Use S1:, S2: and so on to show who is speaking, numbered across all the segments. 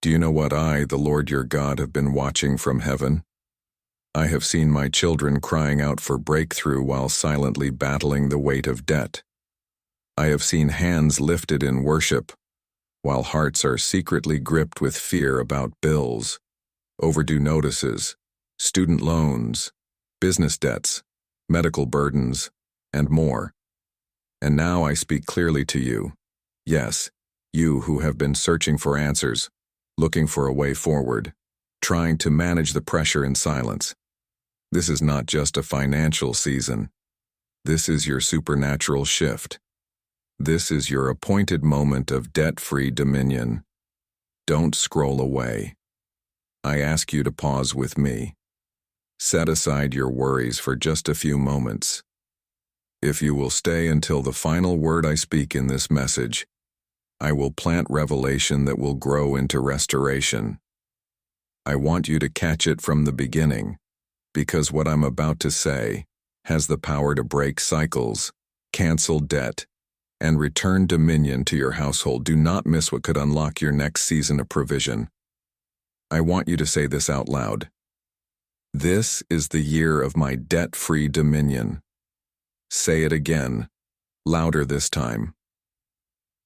S1: Do you know what I, the Lord your God, have been watching from heaven? I have seen my children crying out for breakthrough while silently battling the weight of debt. I have seen hands lifted in worship, while hearts are secretly gripped with fear about bills, overdue notices, student loans, business debts, medical burdens, and more. And now I speak clearly to you. Yes, you who have been searching for answers, looking for a way forward, trying to manage the pressure in silence. This is not just a financial season. This is your supernatural shift. This is your appointed moment of debt-free dominion. Don't scroll away. I ask you to pause with me. Set aside your worries for just a few moments. If you will stay until the final word I speak in this message, I will plant revelation that will grow into restoration. I want you to catch it from the beginning, because what I'm about to say has the power to break cycles, cancel debt, and return dominion to your household. Do not miss what could unlock your next season of provision. I want you to say this out loud. This is the year of my debt-free dominion. Say it again, louder this time.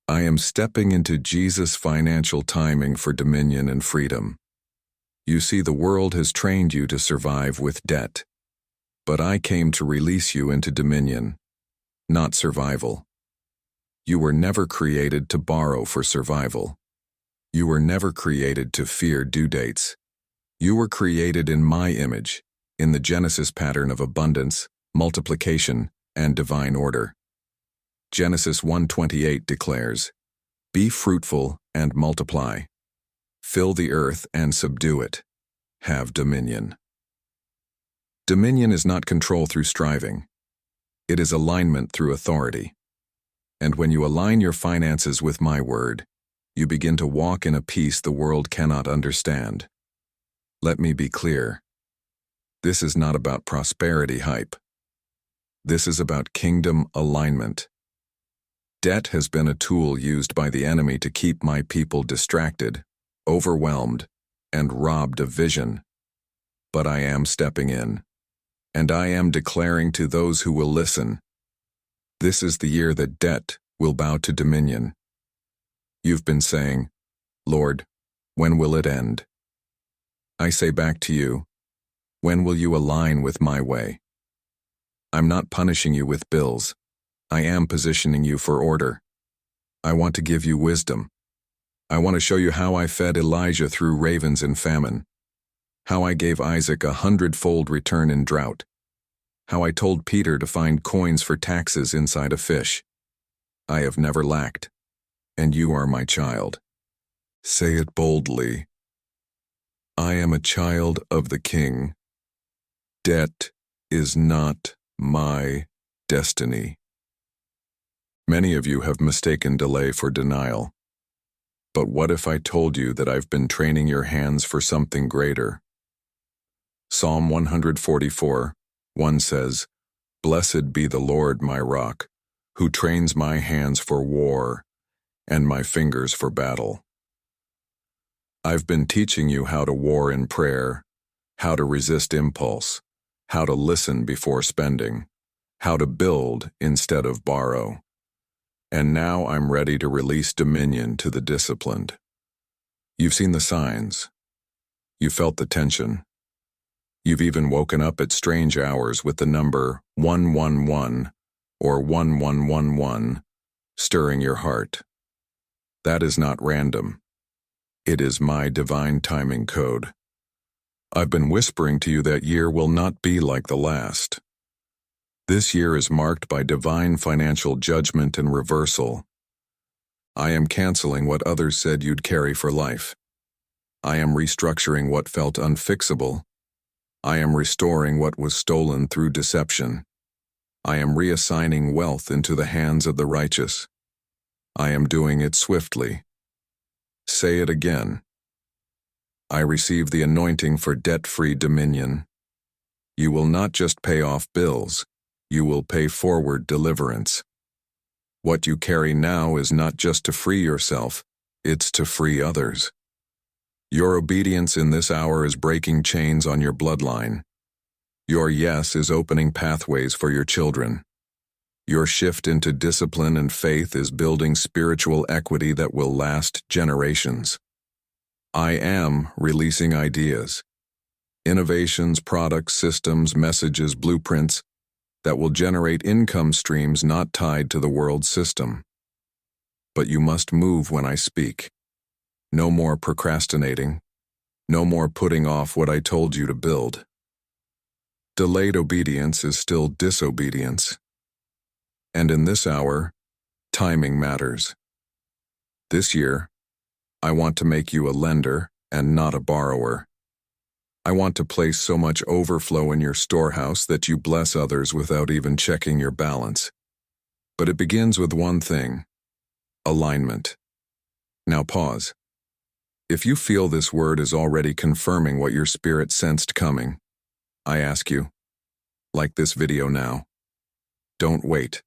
S1: I am stepping into Jesus' financial timing for dominion and freedom. You see, the world has trained you to survive with debt, but I came to release you into dominion, not survival. You were never created to borrow for survival. You were never created to fear due dates. You were created in my image, in the Genesis pattern of abundance, multiplication, and divine order. Genesis 1:28 declares, "Be fruitful and multiply. Fill the earth and subdue it. Have dominion." Dominion is not control through striving. It is alignment through authority. And when you align your finances with my word, you begin to walk in a peace the world cannot understand. Let me be clear. This is not about prosperity hype. This is about kingdom alignment. Debt has been a tool used by the enemy to keep my people distracted, overwhelmed, and robbed of vision. But I am stepping in, and I am declaring to those who will listen, this is the year that debt will bow to dominion. You've been saying, Lord, when will it end? I say back to you, when will you align with my way? I'm not punishing you with bills. I am positioning you for order. I want to give you wisdom. I want to show you how I fed Elijah through ravens and famine, how I gave Isaac 100-fold return in drought, how I told Peter to find coins for taxes inside a fish. I have never lacked, and you are my child. Say it boldly. I am a child of the King. Debt is not my destiny. Many of you have mistaken delay for denial. But what if I told you that I've been training your hands for something greater? Psalm 144:1 says, "Blessed be the Lord my rock, who trains my hands for war and my fingers for battle." I've been teaching you how to war in prayer, how to resist impulse, how to listen before spending, how to build instead of borrow. And now I'm ready to release dominion to the disciplined. You've seen the signs. You felt the tension. You've even woken up at strange hours with the number 111 or 1111 stirring your heart. That is not random. It is my divine timing code. I've been whispering to you that year will not be like the last. This year is marked by divine financial judgment and reversal. I am canceling what others said you'd carry for life. I am restructuring what felt unfixable. I am restoring what was stolen through deception. I am reassigning wealth into the hands of the righteous. I am doing it swiftly. Say it again. I receive the anointing for debt-free dominion. You will not just pay off bills. You will pay forward deliverance. What you carry now is not just to free yourself, it's to free others. Your obedience in this hour is breaking chains on your bloodline. Your yes is opening pathways for your children. Your shift into discipline and faith is building spiritual equity that will last generations. I am releasing ideas, innovations, products, systems, messages, blueprints that will generate income streams not tied to the world system. But you must move when I speak. No more procrastinating. No more putting off what I told you to build. Delayed obedience is still disobedience. And in this hour, timing matters. This year, I want to make you a lender and not a borrower. I want to place so much overflow in your storehouse that you bless others without even checking your balance. But it begins with one thing: alignment. Now pause. If you feel this word is already confirming what your spirit sensed coming, I ask you, like this video now. Don't wait.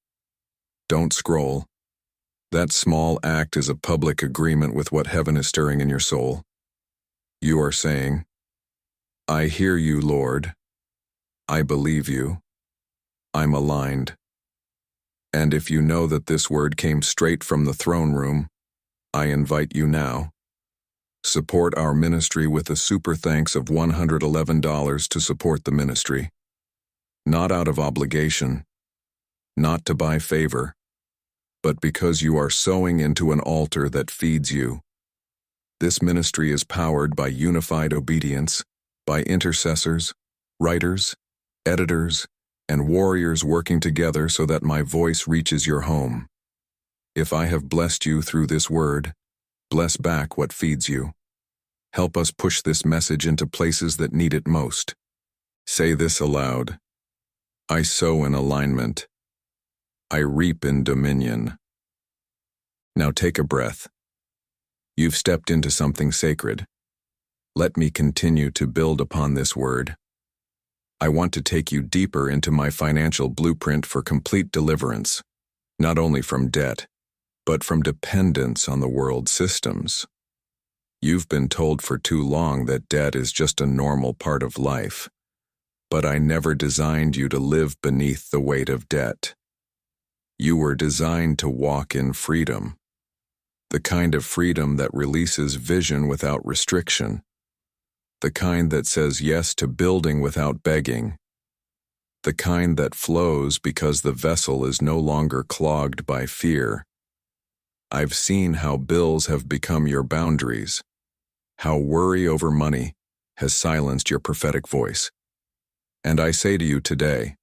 S1: Don't scroll. That small act is a public agreement with what heaven is stirring in your soul. You are saying, I hear you, Lord. I believe you. I'm aligned. And if you know that this word came straight from the throne room, I invite you now. Support our ministry with a super thanks of $111 to support the ministry. Not out of obligation, not to buy favor, but because you are sowing into an altar that feeds you. This ministry is powered by unified obedience, by intercessors, writers, editors, and warriors working together so that my voice reaches your home. If I have blessed you through this word, bless back what feeds you. Help us push this message into places that need it most. Say this aloud. I sow in alignment. I reap in dominion. Now take a breath. You've stepped into something sacred. Let me continue to build upon this word. I want to take you deeper into my financial blueprint for complete deliverance, not only from debt, but from dependence on the world systems. You've been told for too long that debt is just a normal part of life, but I never designed you to live beneath the weight of debt. You were designed to walk in freedom, the kind of freedom that releases vision without restriction, the kind that says yes to building without begging, the kind that flows because the vessel is no longer clogged by fear. I've seen how bills have become your boundaries, how worry over money has silenced your prophetic voice. And I say to you today,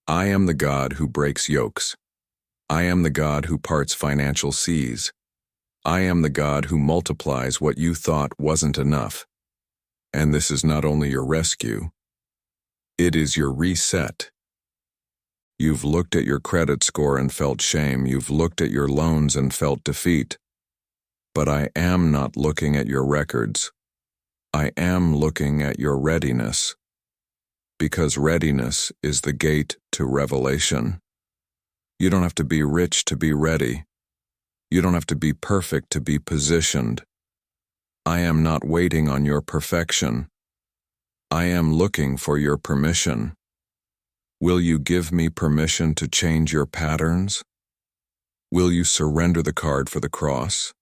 S1: I am the God who breaks yokes. I am the God who parts financial seas. I am the God who multiplies what you thought wasn't enough. And this is not only your rescue, it is your reset. You've looked at your credit score and felt shame. You've looked at your loans and felt defeat. But I am not looking at your records. I am looking at your readiness. Because readiness is the gate to revelation. You don't have to be rich to be ready. You don't have to be perfect to be positioned. I am not waiting on your perfection. I am looking for your permission. Will you give me permission to change your patterns? Will you surrender the card for the cross?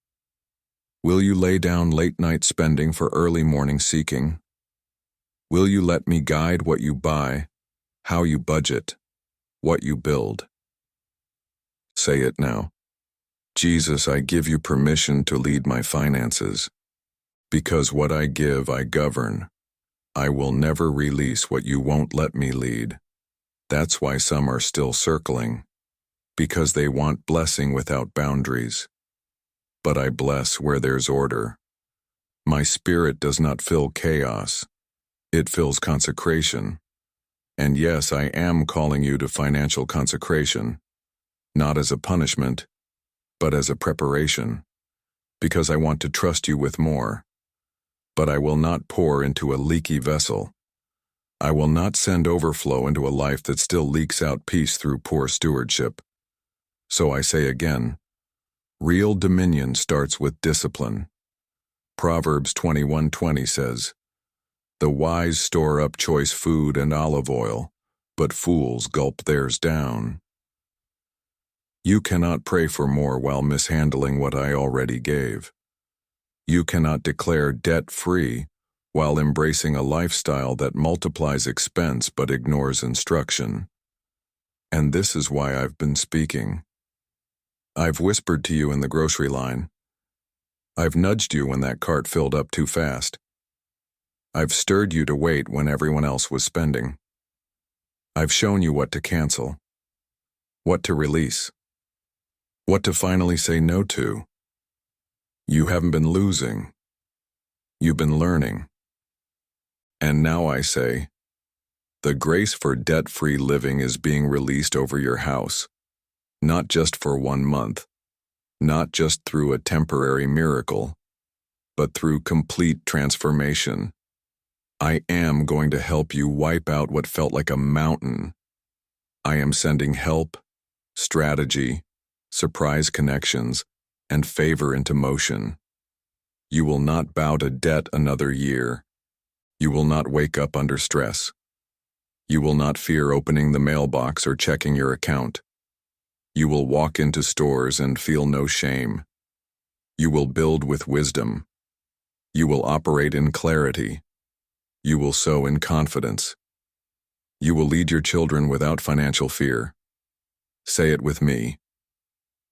S1: Will you lay down late-night spending for early morning seeking? Will you let me guide what you buy, how you budget, what you build? Say it now. Jesus, I give you permission to lead my finances. Because what I give, I govern. I will never release what you won't let me lead. That's why some are still circling. Because they want blessing without boundaries. But I bless where there's order. My spirit does not fill chaos. It fills consecration. And yes, I am calling you to financial consecration. Not as a punishment, but as a preparation. Because I want to trust you with more. But I will not pour into a leaky vessel. I will not send overflow into a life that still leaks out peace through poor stewardship. So I say again, real dominion starts with discipline. Proverbs 21:20 says, "The wise store up choice food and olive oil, but fools gulp theirs down." You cannot pray for more while mishandling what I already gave. You cannot declare debt-free while embracing a lifestyle that multiplies expense but ignores instruction. And this is why I've been speaking. I've whispered to you in the grocery line. I've nudged you when that cart filled up too fast. I've stirred you to wait when everyone else was spending. I've shown you what to cancel, what to release, what to finally say no to. You haven't been losing. You've been learning. And now I say, the grace for debt-free living is being released over your house, not just for 1 month, not just through a temporary miracle, but through complete transformation. I am going to help you wipe out what felt like a mountain. I am sending help, strategy, surprise connections, and favor into motion. You will not bow to debt another year. You will not wake up under stress. You will not fear opening the mailbox or checking your account. You will walk into stores and feel no shame. You will build with wisdom. You will operate in clarity. You will sow in confidence. You will lead your children without financial fear. Say it with me.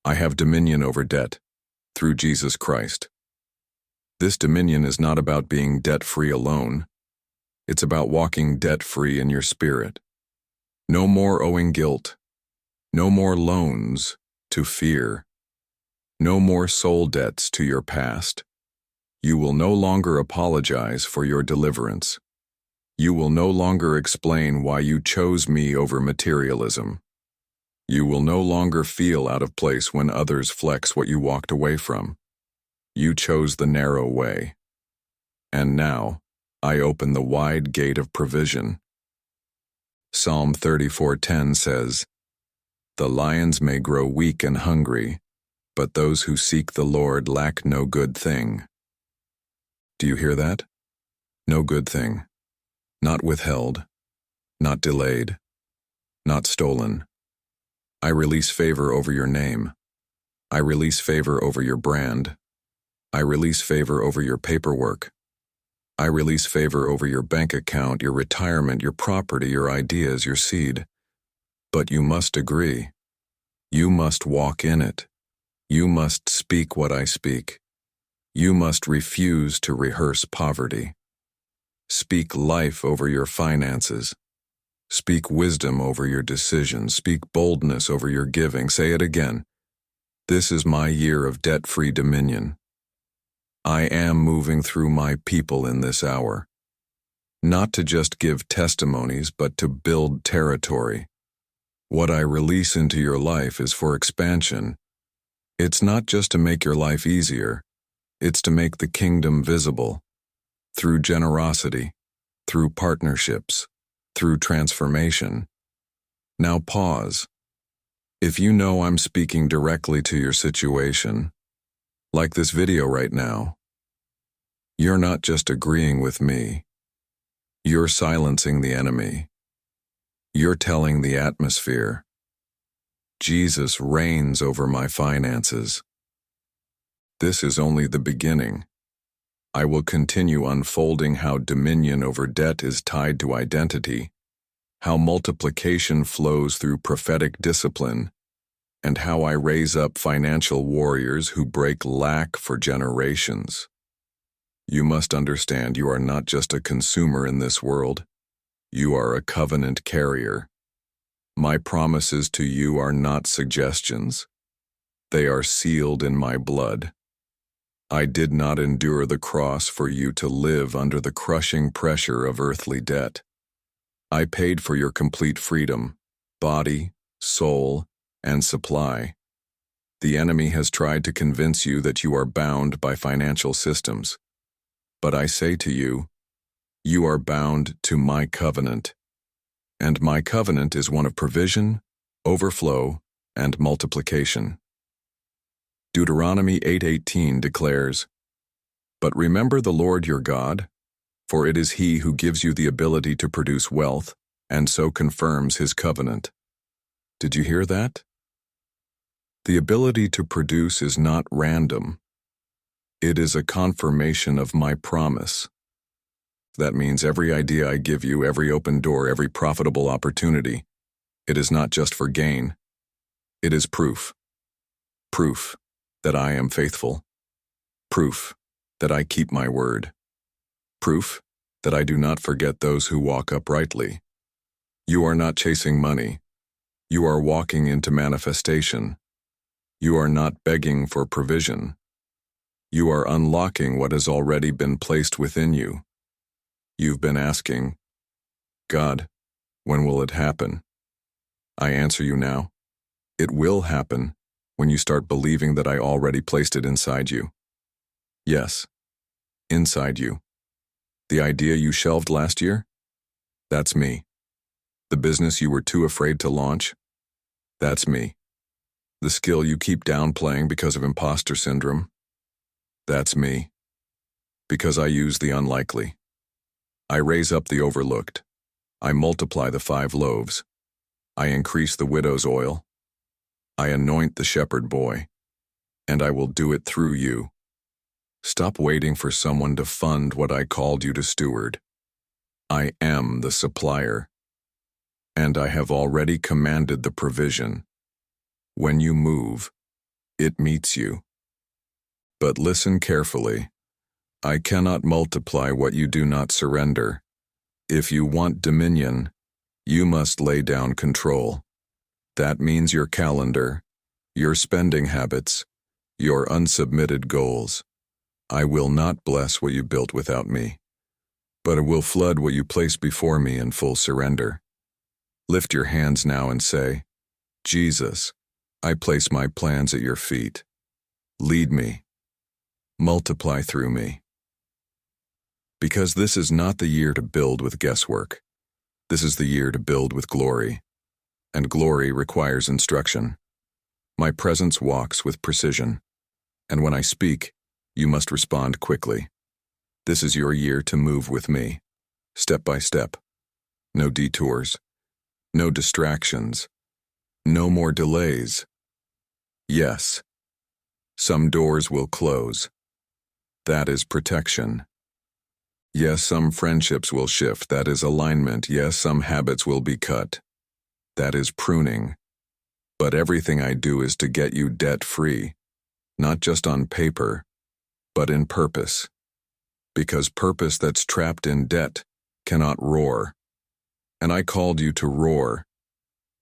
S1: I have dominion over debt through Jesus Christ. This dominion is not about being debt-free alone. It's about walking debt-free in your spirit. No more owing guilt. No more loans to fear. No more soul debts to your past. You will no longer apologize for your deliverance. You will no longer explain why you chose me over materialism. You will no longer feel out of place when others flex what you walked away from. You chose the narrow way. And now, I open the wide gate of provision. Psalm 34:10 says, "The lions may grow weak and hungry, but those who seek the Lord lack no good thing." Do you hear that? No good thing. Not withheld, not delayed, not stolen. I release favor over your name. I release favor over your brand. I release favor over your paperwork. I release favor over your bank account, your retirement, your property, your ideas, your seed. But you must agree. You must walk in it. You must speak what I speak. You must refuse to rehearse poverty. Speak life over your finances. Speak wisdom over your decisions. Speak boldness over your giving. Say it again. This is my year of debt-free dominion. I am moving through my people in this hour. Not to just give testimonies, but to build territory. What I release into your life is for expansion. It's not just to make your life easier. It's to make the kingdom visible. Through generosity, through partnerships, through transformation. Now pause. If you know I'm speaking directly to your situation, like this video right now, you're not just agreeing with me. You're silencing the enemy. You're telling the atmosphere, Jesus reigns over my finances. This is only the beginning. I will continue unfolding how dominion over debt is tied to identity, how multiplication flows through prophetic discipline, and how I raise up financial warriors who break lack for generations. You must understand you are not just a consumer in this world. You are a covenant carrier. My promises to you are not suggestions. They are sealed in my blood. I did not endure the cross for you to live under the crushing pressure of earthly debt. I paid for your complete freedom, body, soul, and supply. The enemy has tried to convince you that you are bound by financial systems. But I say to you, you are bound to my covenant. And my covenant is one of provision, overflow, and multiplication. Deuteronomy 8:18 declares, But remember the Lord your God, for it is He who gives you the ability to produce wealth, and so confirms His covenant. Did you hear that? The ability to produce is not random. It is a confirmation of my promise. That means every idea I give you, every open door, every profitable opportunity, it is not just for gain. It is proof. Proof that I am faithful. Proof that I keep my word. Proof that I do not forget those who walk uprightly. You are not chasing money. You are walking into manifestation. You are not begging for provision. You are unlocking what has already been placed within you. You've been asking, God, when will it happen? I answer you now. It will happen when you start believing that I already placed it inside you. Yes, inside you. The idea you shelved last year? That's me. The business you were too afraid to launch? That's me. The skill you keep downplaying because of imposter syndrome? That's me. Because I use the unlikely. I raise up the overlooked. I multiply the 5 loaves. I increase the widow's oil. I anoint the shepherd boy. And I will do it through you. Stop waiting for someone to fund what I called you to steward. I am the supplier. And I have already commanded the provision. When you move, it meets you. But listen carefully. I cannot multiply what you do not surrender. If you want dominion, you must lay down control. That means your calendar, your spending habits, your unsubmitted goals. I will not bless what you built without me, but I will flood what you place before me in full surrender. Lift your hands now and say, Jesus, I place my plans at your feet. Lead me. Multiply through me. Because this is not the year to build with guesswork. This is the year to build with glory. And glory requires instruction. My presence walks with precision. And when I speak, you must respond quickly. This is your year to move with me, step by step. No detours. No distractions. No more delays. Yes. Some doors will close. That is protection. Yes, some friendships will shift. That is alignment. Yes, some habits will be cut. That is pruning. But everything I do is to get you debt-free, not just on paper, but in purpose. Because purpose that's trapped in debt cannot roar. And I called you to roar,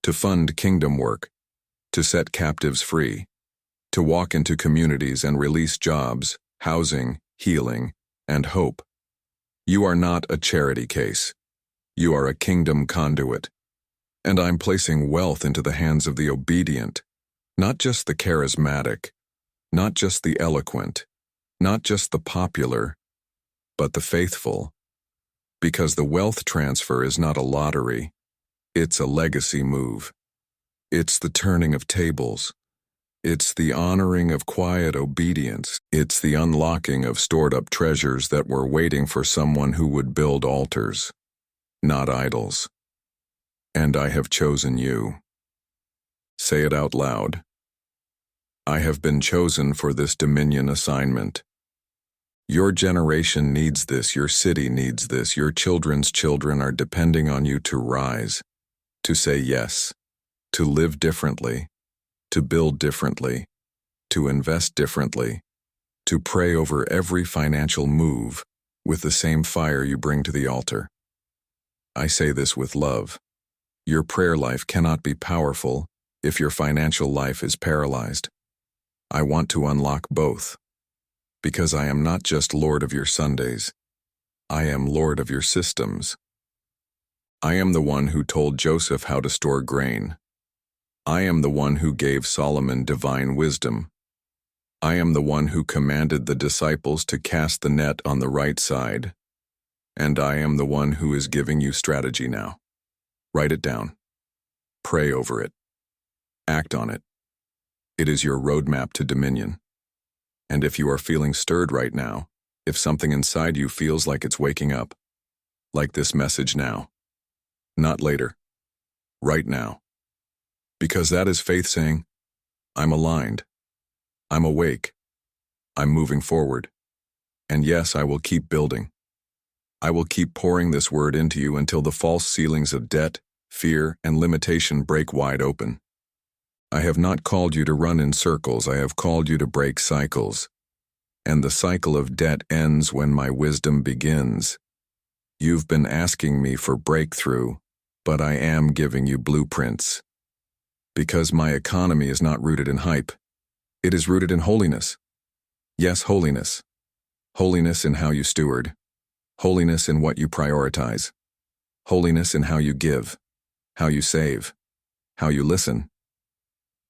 S1: to fund kingdom work, to set captives free, to walk into communities and release jobs, housing, healing, and hope. You are not a charity case. You are a kingdom conduit. And I'm placing wealth into the hands of the obedient, not just the charismatic, not just the eloquent, not just the popular, but the faithful. Because the wealth transfer is not a lottery, it's a legacy move. It's the turning of tables. It's the honoring of quiet obedience. It's the unlocking of stored-up treasures that were waiting for someone who would build altars, not idols. And I have chosen you. Say it out loud. I have been chosen for this dominion assignment. Your generation needs this, your city needs this, your children's children are depending on you to rise, to say yes, to live differently, to build differently, to invest differently, to pray over every financial move with the same fire you bring to the altar. I say this with love. Your prayer life cannot be powerful if your financial life is paralyzed. I want to unlock both, because I am not just Lord of your Sundays. I am Lord of your systems. I am the one who told Joseph how to store grain. I am the one who gave Solomon divine wisdom. I am the one who commanded the disciples to cast the net on the right side. And I am the one who is giving you strategy now. Write it down. Pray over it. Act on it. It is your roadmap to dominion. And if you are feeling stirred right now, If something inside you feels like it's waking up, like this message now, not later, right now. Because that is faith saying, I'm aligned, I'm awake, I'm moving forward. And yes, I will keep building. I will keep pouring this word into you until the false ceilings of debt, fear, and limitation break wide open. I have not called you to run in circles, I have called you to break cycles. And the cycle of debt ends when my wisdom begins. You've been asking me for breakthrough, but I am giving you blueprints. Because my economy is not rooted in hype. It is rooted in holiness. Yes, holiness. Holiness in how you steward. Holiness in what you prioritize. Holiness in how you give, how you save, how you listen.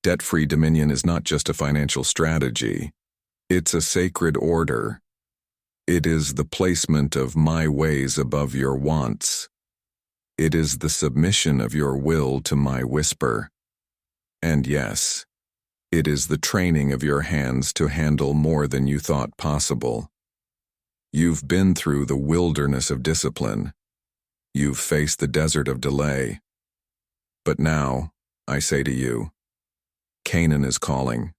S1: Debt-free dominion is not just a financial strategy. It's a sacred order. It is the placement of my ways above your wants. It is the submission of your will to my whisper. And yes, it is the training of your hands to handle more than you thought possible. You've been through the wilderness of discipline. You've faced the desert of delay. But now, I say to you, Canaan is calling.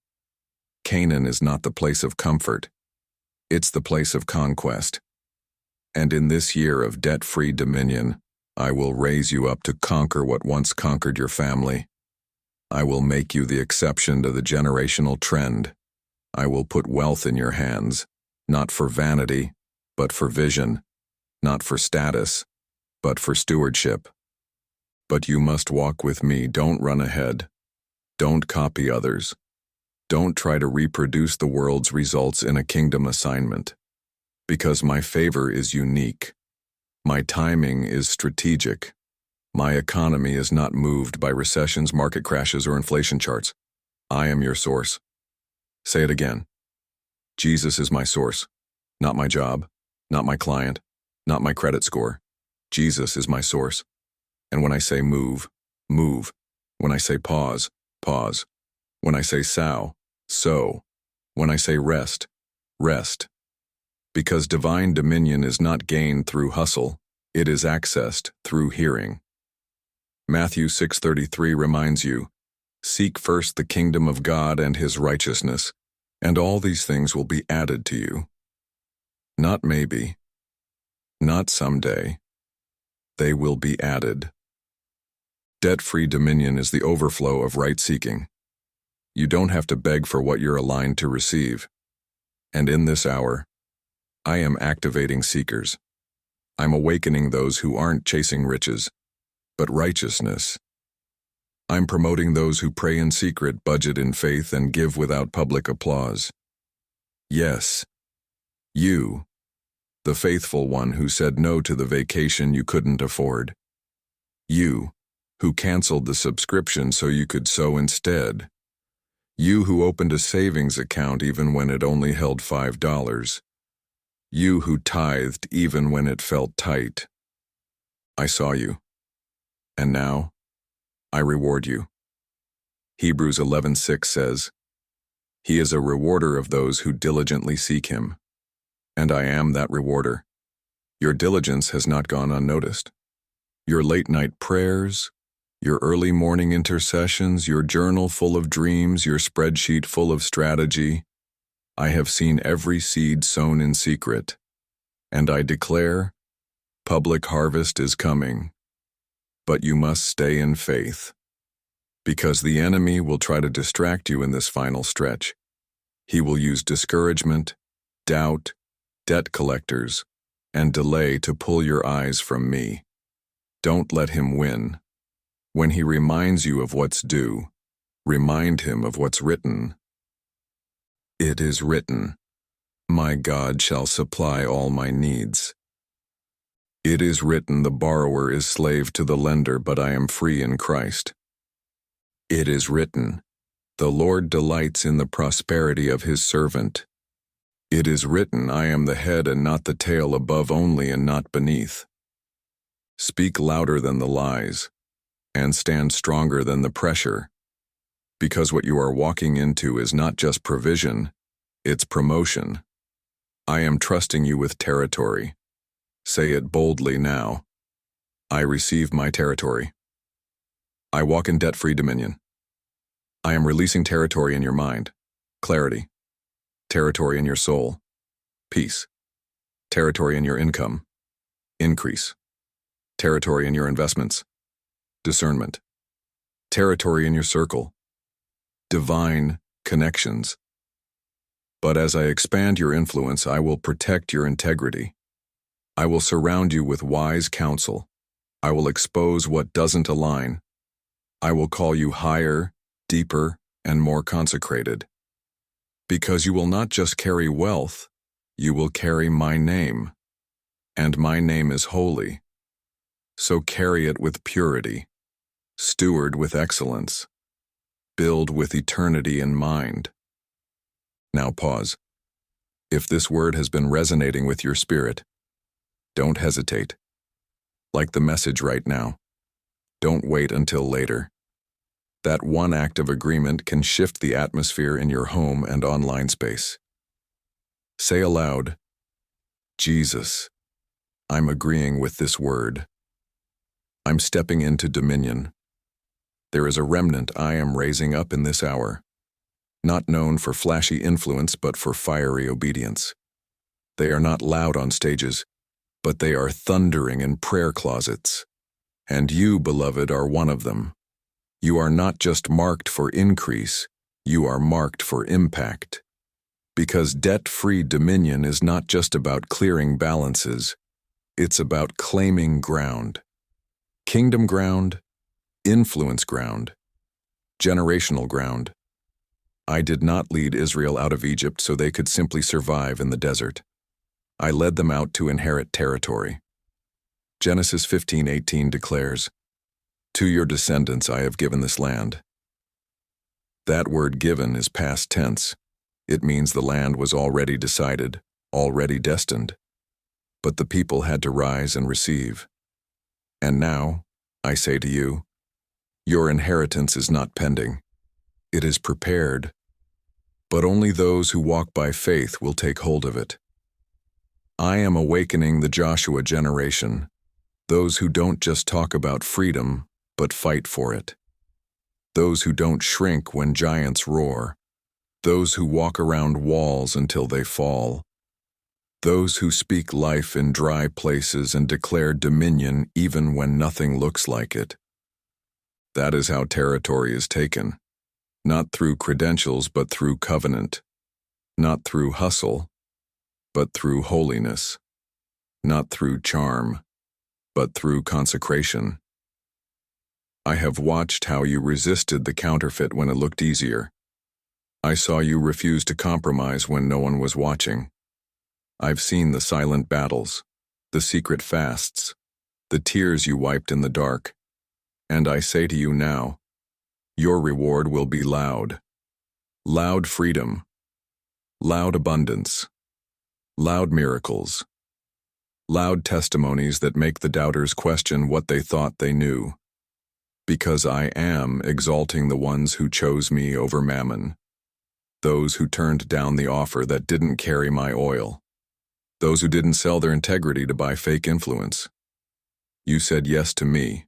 S1: Canaan is not the place of comfort. It's the place of conquest. And in this year of debt-free dominion, I will raise you up to conquer what once conquered your family. I will make you the exception to the generational trend. I will put wealth in your hands, not for vanity, but for vision, not for status, but for stewardship. But you must walk with me, don't run ahead. Don't copy others. Don't try to reproduce the world's results in a kingdom assignment. Because my favor is unique. My timing is strategic. My economy is not moved by recessions, market crashes, or inflation charts. I am your source. Say it again. Jesus is my source, not my job, not my client, not my credit score. Jesus is my source. And when I say move, move. When I say pause, pause. When I say sow, sow. When I say rest, rest. Because divine dominion is not gained through hustle, it is accessed through hearing. Matthew 6:33 reminds you, seek first the kingdom of God and his righteousness, and all these things will be added to you. Not maybe, not someday. They will be added. Debt-free dominion is the overflow of right-seeking. You don't have to beg for what you're aligned to receive. And in this hour, I am activating seekers. I'm awakening those who aren't chasing riches, but righteousness. I'm promoting those who pray in secret, budget in faith, and give without public applause. Yes, you, the faithful one who said no to the vacation you couldn't afford. You, who canceled the subscription so you could sow instead. You who opened a savings account even when it only held $5. You who tithed even when it felt tight. I saw you. And now, I reward you. Hebrews 11:6 says, He is a rewarder of those who diligently seek him. And I am that rewarder. Your diligence has not gone unnoticed. Your late-night prayers, your early morning intercessions, your journal full of dreams, your spreadsheet full of strategy. I have seen every seed sown in secret. And I declare, public harvest is coming. But you must stay in faith. Because the enemy will try to distract you in this final stretch. He will use discouragement, doubt, debt collectors, and delay to pull your eyes from me. Don't let him win. When he reminds you of what's due, remind him of what's written. It is written, My God shall supply all my needs. It is written, the borrower is slave to the lender, but I am free in Christ. It is written, the Lord delights in the prosperity of his servant. It is written, I am the head and not the tail, above only and not beneath. Speak louder than the lies, and stand stronger than the pressure, because what you are walking into is not just provision, it's promotion. I am trusting you with territory. Say it boldly now. I receive my territory. I walk in debt-free dominion. I am releasing territory in your mind, clarity, territory in your soul, peace, territory in your income, increase, territory in your investments, discernment, territory in your circle, divine connections. But as I expand your influence, I will protect your integrity. I will surround you with wise counsel. I will expose what doesn't align. I will call you higher, deeper, and more consecrated. Because you will not just carry wealth, you will carry my name. And my name is holy. So carry it with purity. Steward with excellence. Build with eternity in mind. Now pause. If this word has been resonating with your spirit, don't hesitate. Like the message right now. Don't wait until later. That one act of agreement can shift the atmosphere in your home and online space. Say aloud, Jesus, I'm agreeing with this word. I'm stepping into dominion. There is a remnant I am raising up in this hour, not known for flashy influence but for fiery obedience. They are not loud on stages, but they are thundering in prayer closets. And you, beloved, are one of them. You are not just marked for increase, you are marked for impact. Because debt-free dominion is not just about clearing balances, it's about claiming ground. Kingdom ground, influence ground, generational ground. I did not lead Israel out of Egypt so they could simply survive in the desert. I led them out to inherit territory. Genesis 15:18 declares, "To your descendants I have given this land." That word given is past tense. It means the land was already decided, already destined. But the people had to rise and receive. And now, I say to you, your inheritance is not pending. It is prepared. But only those who walk by faith will take hold of it. I am awakening the Joshua generation, those who don't just talk about freedom, but fight for it. Those who don't shrink when giants roar. Those who walk around walls until they fall. Those who speak life in dry places and declare dominion even when nothing looks like it. That is how territory is taken. Not through credentials, but through covenant. Not through hustle, but through holiness. Not through charm, but through consecration. I have watched how you resisted the counterfeit when it looked easier. I saw you refuse to compromise when no one was watching. I've seen the silent battles, the secret fasts, the tears you wiped in the dark. And I say to you now, your reward will be loud. Loud freedom. Loud abundance. Loud miracles. Loud testimonies that make the doubters question what they thought they knew. Because I am exalting the ones who chose me over mammon. Those who turned down the offer that didn't carry my oil. Those who didn't sell their integrity to buy fake influence. You said yes to me,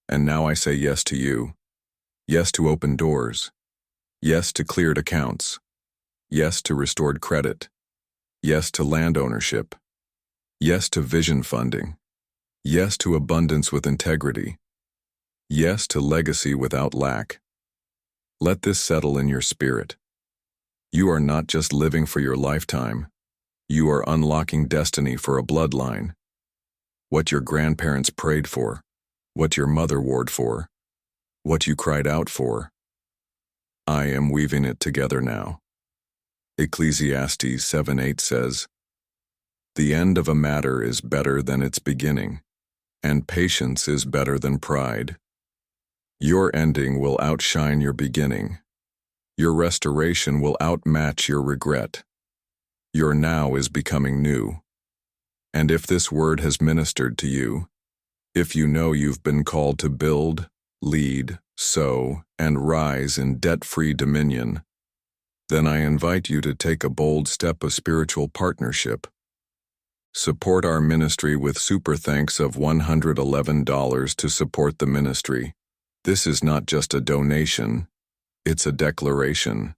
S1: and now I say yes to you. Yes to open doors. Yes to cleared accounts. Yes to restored credit. Yes to land ownership. Yes to vision funding. Yes to abundance with integrity. Yes to legacy without lack. Let this settle in your spirit. You are not just living for your lifetime. You are unlocking destiny for a bloodline. What your grandparents prayed for, what your mother warred for, what you cried out for. I am weaving it together now. Ecclesiastes 7:8 says, "The end of a matter is better than its beginning, and patience is better than pride." Your ending will outshine your beginning. Your restoration will outmatch your regret. Your now is becoming new. And if this word has ministered to you, if you know you've been called to build, lead, sow, and rise in debt-free dominion, then I invite you to take a bold step of spiritual partnership. Support our ministry with super thanks of $111 to support the ministry. This is not just a donation, it's a declaration.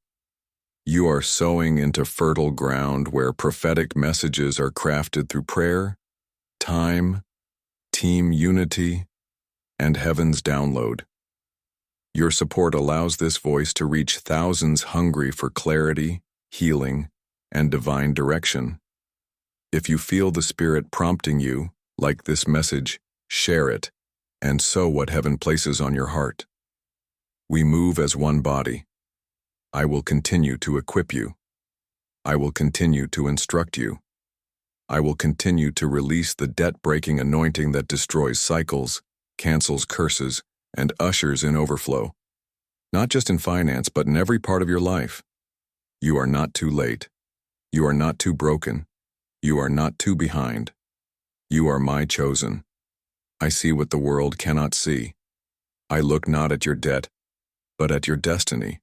S1: You are sowing into fertile ground where prophetic messages are crafted through prayer, time, team unity, and heaven's download. Your support allows this voice to reach thousands hungry for clarity, healing, and divine direction. If you feel the Spirit prompting you, like this message, share it, and sow what heaven places on your heart. We move as one body. I will continue to equip you. I will continue to instruct you. I will continue to release the debt-breaking anointing that destroys cycles, cancels curses, and ushers in overflow. Not just in finance, but in every part of your life. You are not too late. You are not too broken. You are not too behind. You are my chosen. I see what the world cannot see. I look not at your debt, but at your destiny.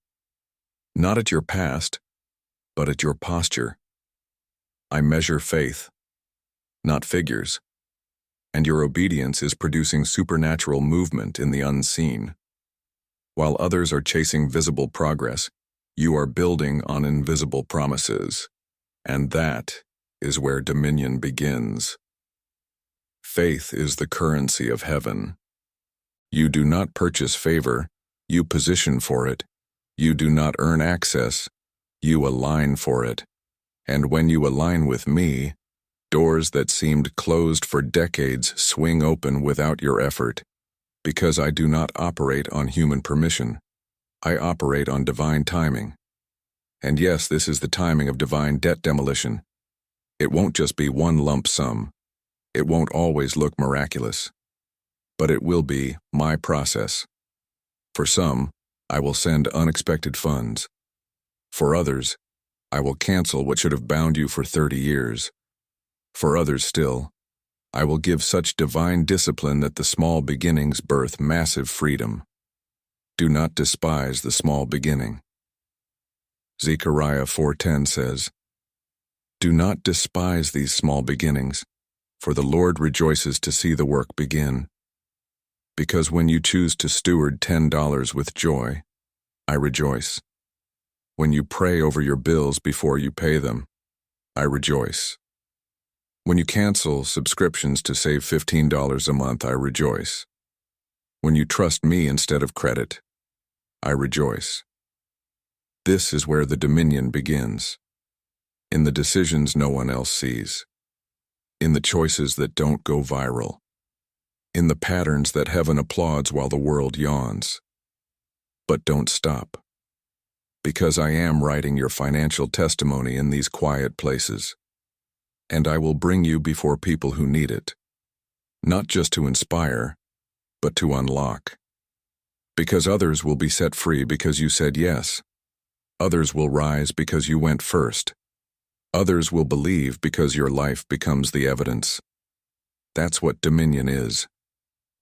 S1: Not at your past, but at your posture. I measure faith, not figures, and your obedience is producing supernatural movement in the unseen. While others are chasing visible progress, you are building on invisible promises, and that is where dominion begins. Faith is the currency of heaven. You do not purchase favor, you position for it. You do not earn access, you align for it. And when you align with me, doors that seemed closed for decades swing open without your effort, because I do not operate on human permission. I operate on divine timing. And yes, this is the timing of divine debt demolition. It won't just be one lump sum. It won't always look miraculous. But it will be my process. For some, I will send unexpected funds. For others, I will cancel what should have bound you for 30 years. For others still, I will give such divine discipline that the small beginnings birth massive freedom. Do not despise the small beginning. Zechariah 4:10 says, "Do not despise these small beginnings, for the Lord rejoices to see the work begin." Because when you choose to steward $10 with joy, I rejoice. When you pray over your bills before you pay them, I rejoice. When you cancel subscriptions to save $15 a month, I rejoice. When you trust me instead of credit, I rejoice. This is where the dominion begins. In the decisions no one else sees. In the choices that don't go viral. In the patterns that heaven applauds while the world yawns. But don't stop. Because I am writing your financial testimony in these quiet places. And I will bring you before people who need it. Not just to inspire, but to unlock. Because others will be set free because you said yes. Others will rise because you went first. Others will believe because your life becomes the evidence. That's what dominion is.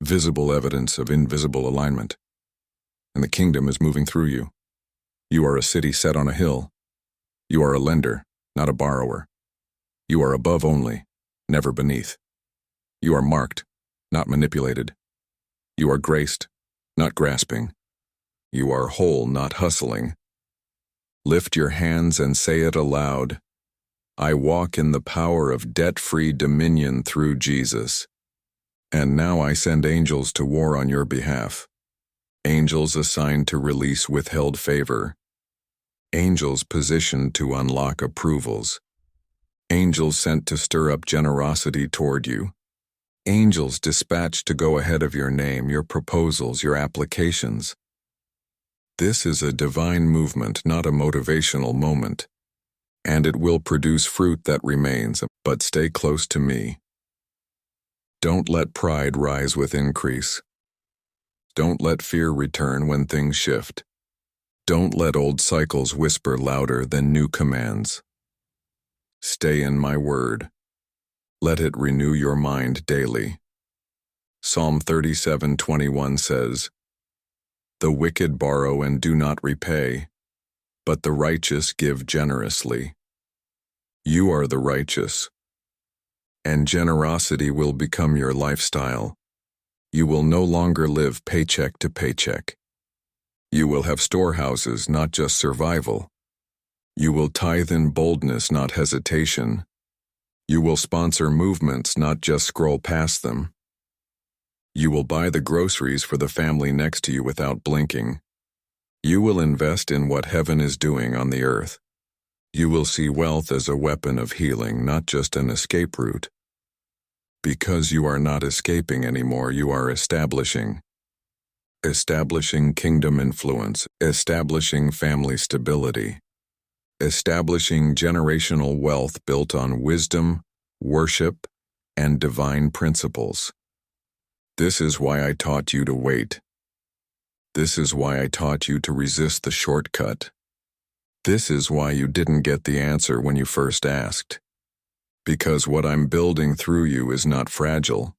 S1: Visible evidence of invisible alignment. And the kingdom is moving through you. You are a city set on a hill. You are a lender, not a borrower. You are above only, never beneath. You are marked, not manipulated. You are graced, not grasping. You are whole, not hustling. Lift your hands and say it aloud. I walk in the power of debt-free dominion through Jesus. And now I send angels to war on your behalf. Angels assigned to release withheld favor. Angels positioned to unlock approvals. Angels sent to stir up generosity toward you. Angels dispatched to go ahead of your name, your proposals, your applications. This is a divine movement, not a motivational moment. And it will produce fruit that remains, but stay close to me. Don't let pride rise with increase. Don't let fear return when things shift. Don't let old cycles whisper louder than new commands. Stay in my word. Let it renew your mind daily. Psalm 37:21 says, The wicked borrow and do not repay, but the righteous give generously. You are the righteous, and generosity will become your lifestyle. You will no longer live paycheck to paycheck. You will have storehouses, not just survival. You will tithe in boldness, not hesitation. You will sponsor movements, not just scroll past them. You will buy the groceries for the family next to you without blinking. You will invest in what heaven is doing on the earth. You will see wealth as a weapon of healing, not just an escape route. Because you are not escaping anymore, you are establishing. Establishing kingdom influence, establishing family stability, establishing generational wealth built on wisdom, worship, and divine principles. This is why I taught you to wait. This is why I taught you to resist the shortcut. This is why you didn't get the answer when you first asked. Because what I'm building through you is not fragile.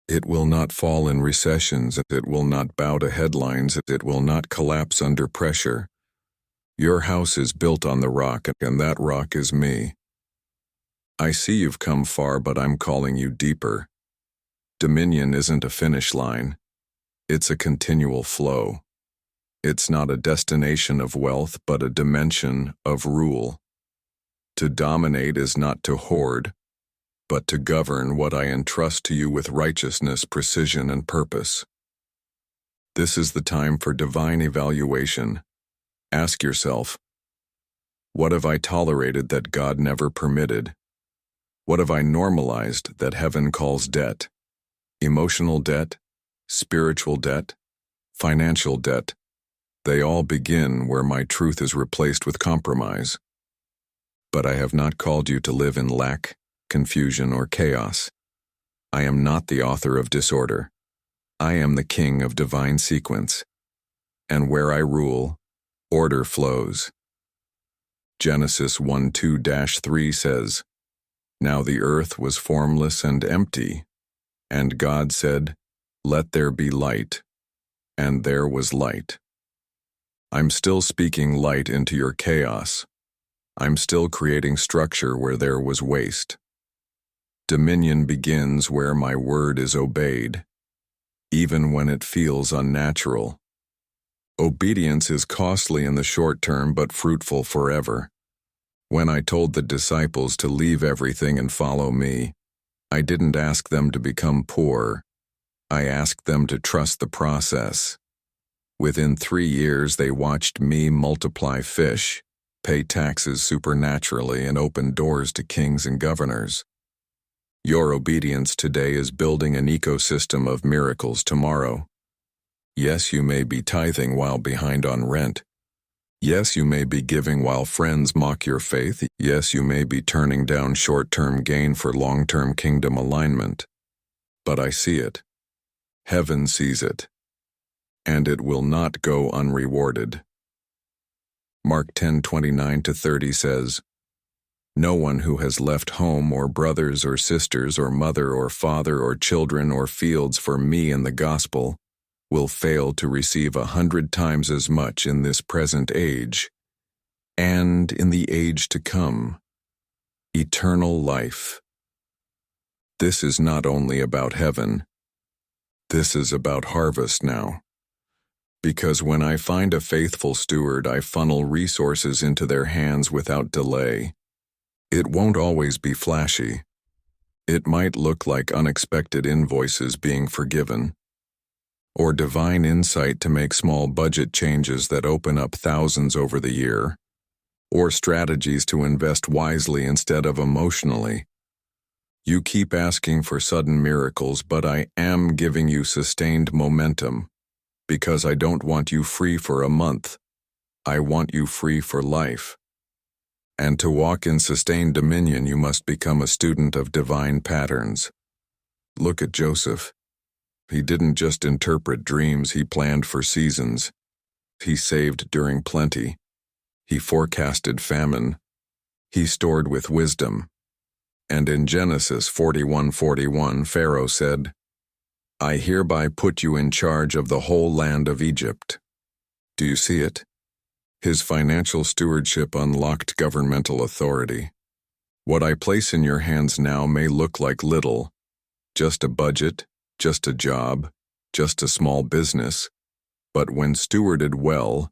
S1: It will not fall in recessions. It will not bow to headlines. It will not collapse under pressure. Your house is built on the rock, and that rock is me. I see you've come far, but I'm calling you deeper. Dominion isn't a finish line. It's a continual flow. It's not a destination of wealth, but a dimension of rule. To dominate is not to hoard, but to govern what I entrust to you with righteousness, precision, and purpose. This is the time for divine evaluation. Ask yourself, what have I tolerated that God never permitted? What have I normalized that heaven calls debt? Emotional debt, spiritual debt, financial debt. They all begin where my truth is replaced with compromise. But I have not called you to live in lack, confusion, or chaos. I am not the author of disorder. I am the king of divine sequence. And where I rule, order flows. Genesis 1:2-3 says, "Now the earth was formless and empty, and God said, 'Let there be light,' and there was light." I'm still speaking light into your chaos. I'm still creating structure where there was waste. Dominion begins where my word is obeyed, even when it feels unnatural. Obedience is costly in the short term but fruitful forever. When I told the disciples to leave everything and follow me, I didn't ask them to become poor. I asked them to trust the process. Within 3 years, they watched me multiply fish, pay taxes supernaturally, and open doors to kings and governors. Your obedience today is building an ecosystem of miracles tomorrow. Yes, you may be tithing while behind on rent. Yes, you may be giving while friends mock your faith. Yes, you may be turning down short-term gain for long-term kingdom alignment. But I see it. Heaven sees it. And it will not go unrewarded. Mark 10:29-30 says, "No one who has left home or brothers or sisters or mother or father or children or fields for me and the gospel will fail to receive 100 times as much in this present age and in the age to come, eternal life." This is not only about heaven. This is about harvest now. Because when I find a faithful steward, I funnel resources into their hands without delay. It won't always be flashy. It might look like unexpected invoices being forgiven, or divine insight to make small budget changes that open up thousands over the year, or strategies to invest wisely instead of emotionally. You keep asking for sudden miracles, but I am giving you sustained momentum. Because I don't want you free for a month. I want you free for life. And to walk in sustained dominion, you must become a student of divine patterns. Look at Joseph. He didn't just interpret dreams, he planned for seasons. He saved during plenty. He forecasted famine. He stored with wisdom. And in Genesis 41:41, Pharaoh said, "I hereby put you in charge of the whole land of Egypt." Do you see it? His financial stewardship unlocked governmental authority. What I place in your hands now may look like little, just a budget, just a job, just a small business, but when stewarded well,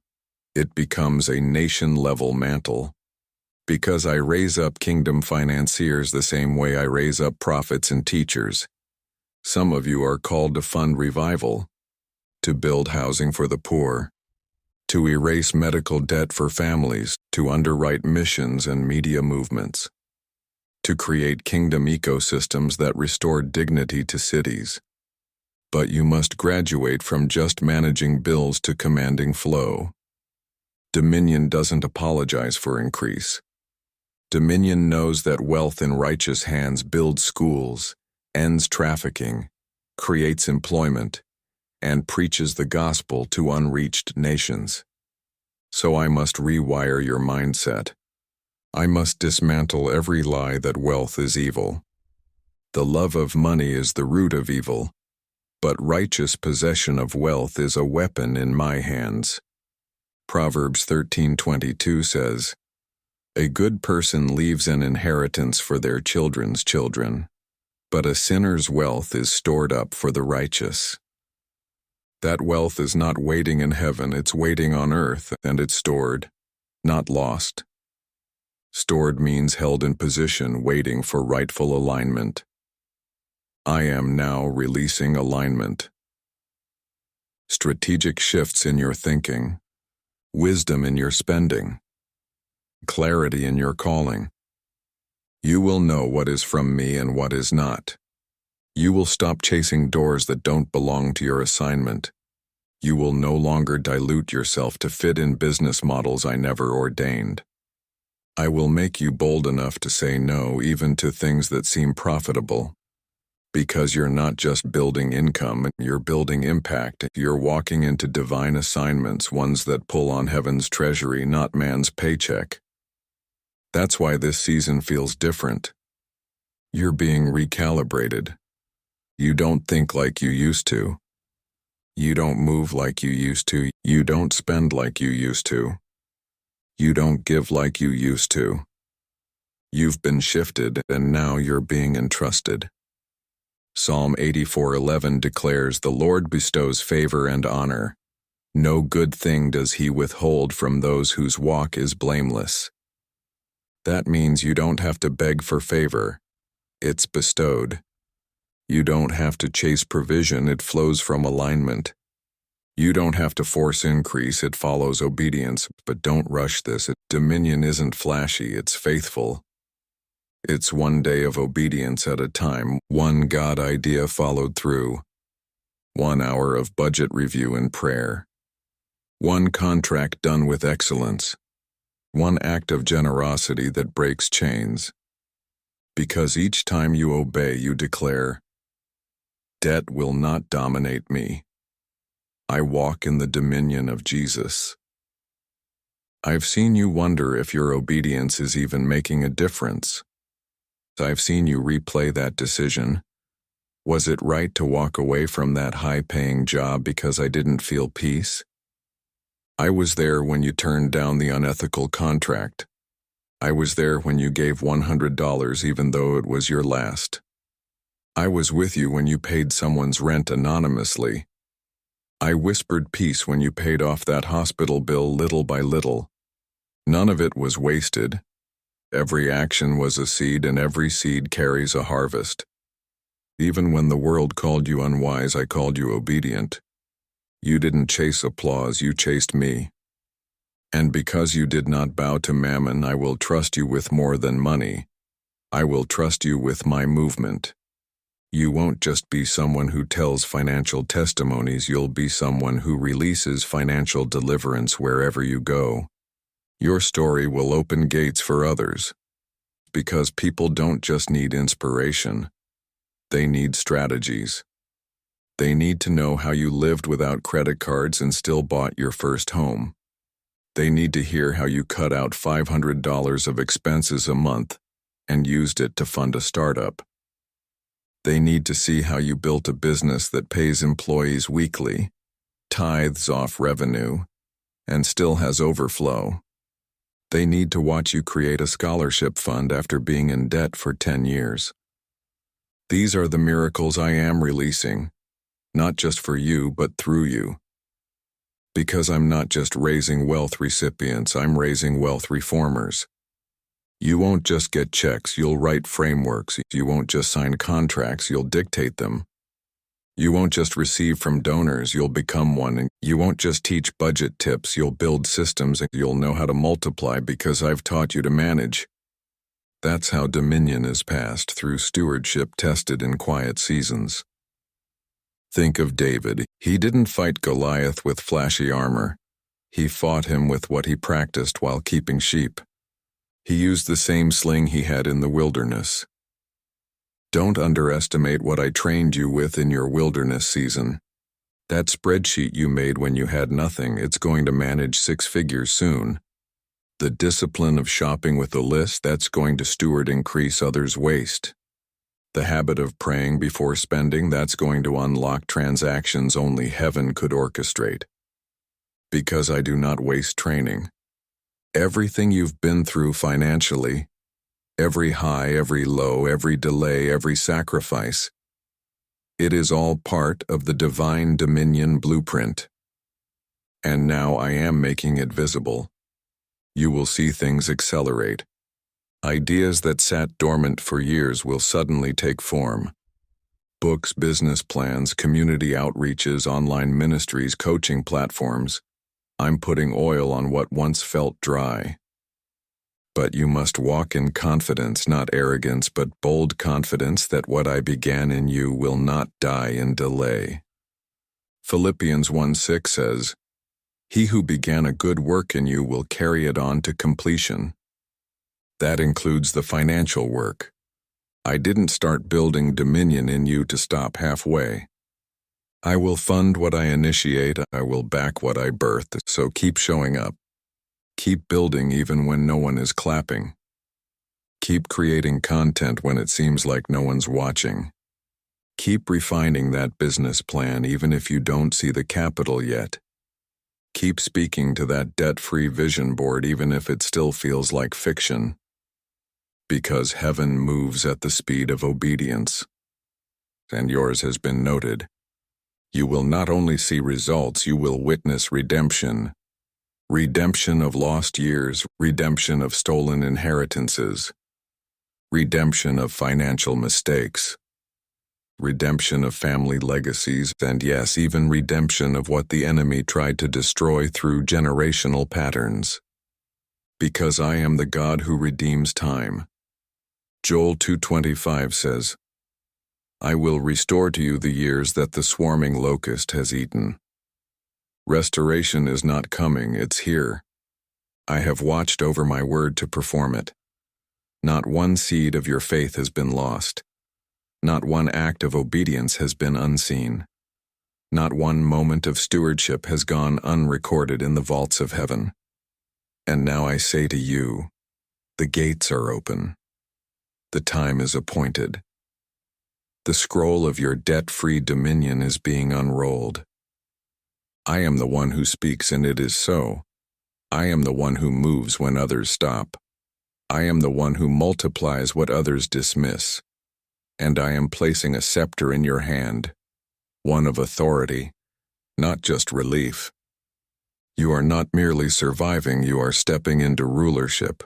S1: it becomes a nation-level mantle. Because I raise up kingdom financiers the same way I raise up prophets and teachers. Some of you are called to fund revival, to build housing for the poor, to erase medical debt for families, to underwrite missions and media movements, to create kingdom ecosystems that restore dignity to cities. But you must graduate from just managing bills to commanding flow. Dominion doesn't apologize for increase. Dominion knows that wealth in righteous hands builds schools, ends trafficking, creates employment, and preaches the gospel to unreached nations. So I must rewire your mindset. I must dismantle every lie that wealth is evil. The love of money is the root of evil, but righteous possession of wealth is a weapon in my hands. Proverbs 13:22 says, "A good person leaves an inheritance for their children's children, but a sinner's wealth is stored up for the righteous." That wealth is not waiting in heaven, it's waiting on earth, and it's stored, not lost. Stored means held in position, waiting for rightful alignment. I am now releasing alignment. Strategic shifts in your thinking, wisdom in your spending, clarity in your calling. You will know what is from me and what is not. You will stop chasing doors that don't belong to your assignment. You will no longer dilute yourself to fit in business models I never ordained. I will make you bold enough to say no even to things that seem profitable. Because you're not just building income, you're building impact. You're walking into divine assignments, ones that pull on heaven's treasury, not man's paycheck. That's why this season feels different. You're being recalibrated. You don't think like you used to. You don't move like you used to. You don't spend like you used to. You don't give like you used to. You've been shifted, and now you're being entrusted. Psalm 84:11 declares, "The Lord bestows favor and honor. No good thing does he withhold from those whose walk is blameless." That means you don't have to beg for favor. It's bestowed. You don't have to chase provision, it flows from alignment. You don't have to force increase, it follows obedience, but don't rush this. Dominion isn't flashy, it's faithful. It's one day of obedience at a time, one God idea followed through, 1 hour of budget review and prayer, one contract done with excellence, one act of generosity that breaks chains. Because each time you obey, you declare, "Debt will not dominate me. I walk in the dominion of Jesus." I've seen you wonder if your obedience is even making a difference. I've seen you replay that decision. Was it right to walk away from that high-paying job because I didn't feel peace? I was there when you turned down the unethical contract. I was there when you gave $100 even though it was your last. I was with you when you paid someone's rent anonymously. I whispered peace when you paid off that hospital bill little by little. None of it was wasted. Every action was a seed, and every seed carries a harvest. Even when the world called you unwise, I called you obedient. You didn't chase applause, you chased me. And because you did not bow to mammon, I will trust you with more than money. I will trust you with my movement. You won't just be someone who tells financial testimonies, you'll be someone who releases financial deliverance wherever you go. Your story will open gates for others. Because people don't just need inspiration. They need strategies. They need to know how you lived without credit cards and still bought your first home. They need to hear how you cut out $500 of expenses a month and used it to fund a startup. They need to see how you built a business that pays employees weekly, tithes off revenue, and still has overflow. They need to watch you create a scholarship fund after being in debt for 10 years. These are the miracles I am releasing, not just for you, but through you. Because I'm not just raising wealth recipients, I'm raising wealth reformers. You won't just get checks, you'll write frameworks. You won't just sign contracts, you'll dictate them. You won't just receive from donors, you'll become one. And you won't just teach budget tips, you'll build systems. You'll know how to multiply because I've taught you to manage. That's how dominion is passed, through stewardship tested in quiet seasons. Think of David. He didn't fight Goliath with flashy armor. He fought him with what he practiced while keeping sheep. He used the same sling he had in the wilderness. Don't underestimate what I trained you with in your wilderness season. That spreadsheet you made when you had nothing, it's going to manage 6 figures soon. The discipline of shopping with a list, that's going to steward increase others' waste. The habit of praying before spending, that's going to unlock transactions only heaven could orchestrate. Because I do not waste training. Everything you've been through financially, every high, every low, every delay, every sacrifice, it is all part of the divine dominion blueprint. And now I am making it visible. You will see things accelerate. Ideas that sat dormant for years will suddenly take form. Books, business plans, community outreaches, online ministries, coaching platforms. I'm putting oil on what once felt dry. But you must walk in confidence, not arrogance, but bold confidence that what I began in you will not die in delay. Philippians 1:6 says, "He who began a good work in you will carry it on to completion." That includes the financial work. I didn't start building dominion in you to stop halfway. I will fund what I initiate, I will back what I birth, so keep showing up. Keep building even when no one is clapping. Keep creating content when it seems like no one's watching. Keep refining that business plan even if you don't see the capital yet. Keep speaking to that debt-free vision board even if it still feels like fiction. Because heaven moves at the speed of obedience. And yours has been noted. You will not only see results, you will witness redemption. Redemption of lost years, redemption of stolen inheritances, redemption of financial mistakes, redemption of family legacies, and yes, even redemption of what the enemy tried to destroy through generational patterns. Because I am the God who redeems time. Joel 2:25 says, I will restore to you the years that the swarming locust has eaten. Restoration is not coming, it's here. I have watched over my word to perform it. Not one seed of your faith has been lost. Not one act of obedience has been unseen. Not one moment of stewardship has gone unrecorded in the vaults of heaven. And now I say to you, the gates are open. The time is appointed. The scroll of your debt-free dominion is being unrolled. I am the one who speaks, and it is so. I am the one who moves when others stop. I am the one who multiplies what others dismiss. And I am placing a scepter in your hand, one of authority, not just relief. You are not merely surviving, you are stepping into rulership.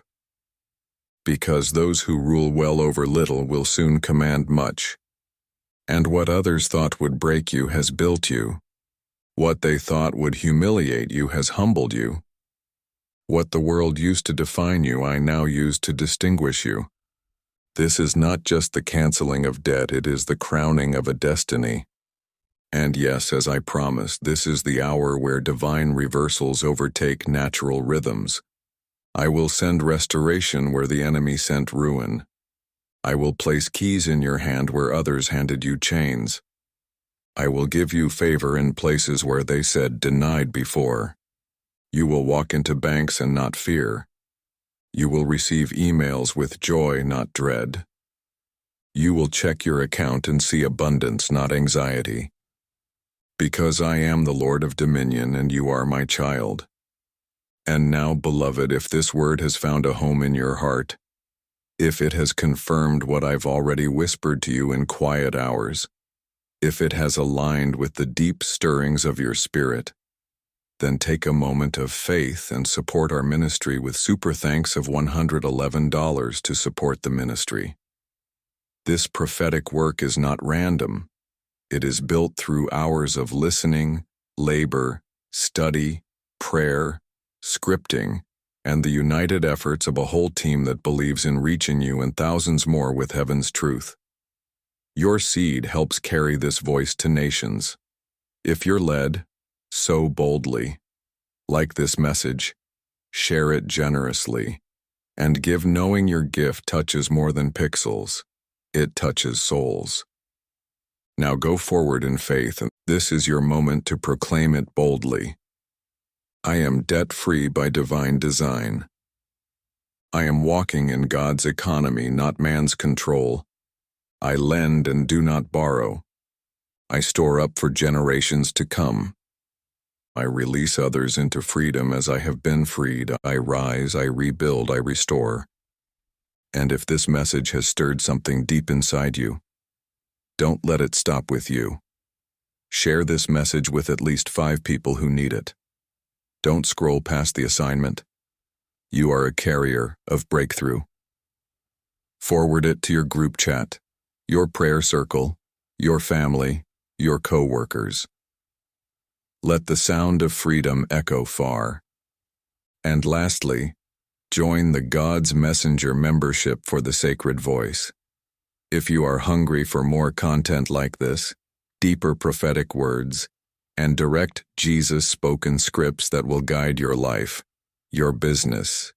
S1: Because those who rule well over little will soon command much. And what others thought would break you has built you. What they thought would humiliate you has humbled you. What the world used to define you, I now use to distinguish you. This is not just the canceling of debt, it is the crowning of a destiny. And yes, as I promised, this is the hour where divine reversals overtake natural rhythms. I will send restoration where the enemy sent ruin. I will place keys in your hand where others handed you chains. I will give you favor in places where they said denied before. You will walk into banks and not fear. You will receive emails with joy, not dread. You will check your account and see abundance, not anxiety. Because I am the Lord of dominion and you are my child. And now, beloved, if this word has found a home in your heart, if it has confirmed what I've already whispered to you in quiet hours, if it has aligned with the deep stirrings of your spirit, then take a moment of faith and support our ministry with super thanks of $111 to support the ministry. This prophetic work is not random. It is built through hours of listening, labor, study, prayer, scripting, and the united efforts of a whole team that believes in reaching you and thousands more with heaven's truth. Your seed helps carry this voice to nations. If you're led, sow boldly. Like this message, share it generously, and give knowing your gift touches more than pixels. It touches souls. Now go forward in faith, and this is your moment to proclaim it boldly. I am debt-free by divine design. I am walking in God's economy, not man's control. I lend and do not borrow. I store up for generations to come. I release others into freedom as I have been freed. I rise, I rebuild, I restore. And if this message has stirred something deep inside you, don't let it stop with you. Share this message with at least 5 people who need it. Don't scroll past the assignment. You are a carrier of breakthrough. Forward it to your group chat, your prayer circle, your family, your co-workers. Let the sound of freedom echo far. And lastly, join the God's Messenger membership for the sacred voice. If you are hungry for more content like this, deeper prophetic words, and direct Jesus-spoken scripts that will guide your life, your business,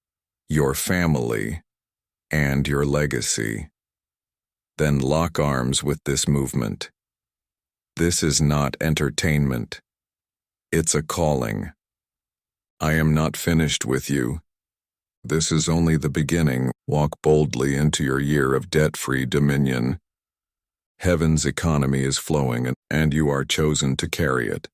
S1: your family, and your legacy, then lock arms with this movement. This is not entertainment. It's a calling. I am not finished with you. This is only the beginning. Walk boldly into your year of debt-free dominion. Heaven's economy is flowing, and you are chosen to carry it.